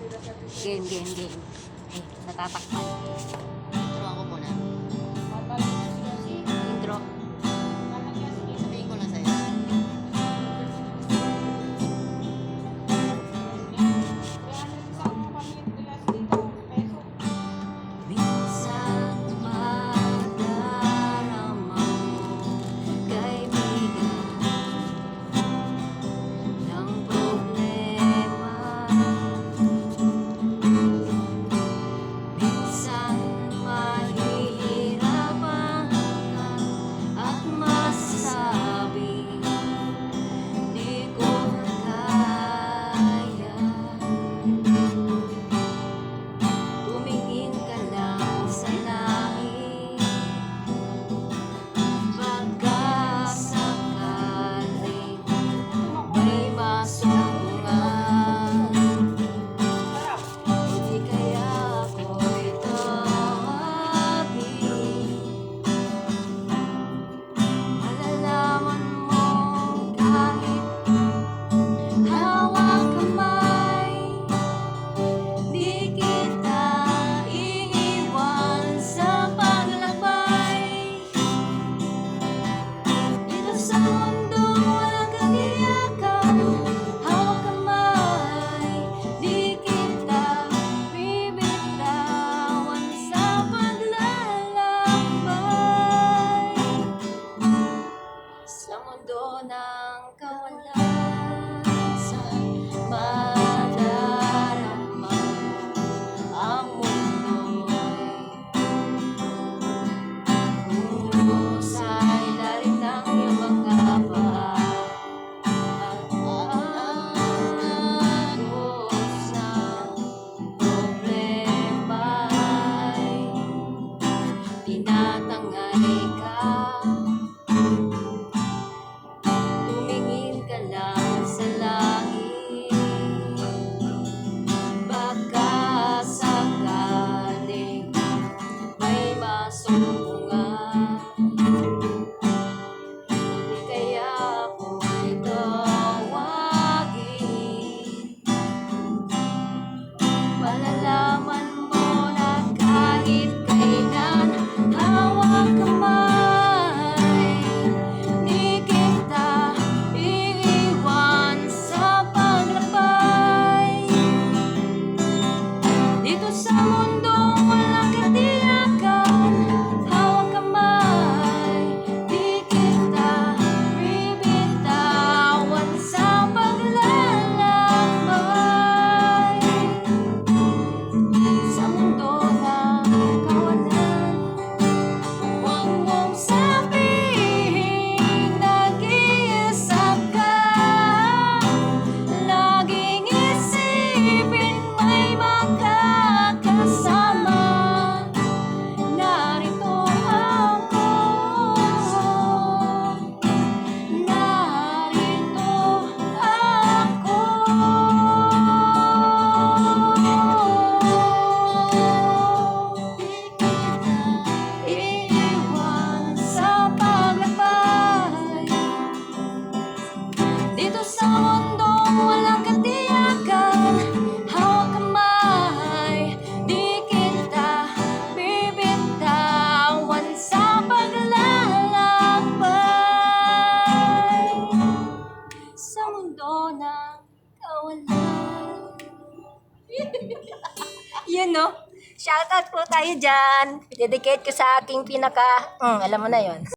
Game, game, game. Eh, natatakpan. Intro ako muna. Intro. Sabihin ko lang sa'yo. Minsan madarama mo, kaibigan, ng problema. Minsan mahihirapan ka at masasabi, di ko kaya. Tumingin ka lang sa langit, baka sakaling may masungan. Hindi kaya ako'y tawagin. Malalaman mo kahit hawak kamay, di kita iiwan sa paglakbay. Dito sa mundo walang katiyakan, hawak kamay, di kita bibitawan sa paglalakbay. Sa mundo ng kawalan, madarama mo ang mundo'y husay lalim ng iyong mga paa. At ang agos ng problema ay tinatangay ka. Tumingin ka lang sa langit, baka sakaling may masungan. Hindi kaya ako'y tawagin. Malalaman mo na kahit kailan hawak kamay, di kita iiwan sa paglakbay. Dito sa mundo walang katiyakan, hawak kamay, di kita bibitawan sa paglalakbay. Sa mundo ng kawalan, huwag mong sabihing nag-iisa ka. Laging isipin may makakasama. Narito ako, narito ako. Iiwan sa paglakbay. Dito sa mundo walang katiyakan, hawak kamay, di kita bibitawan sa paglalakbay. Sa mundo ng kawalan. Yun, no? Shoutout po tayo dyan. Dedicate ko sa aking alam mo na yon.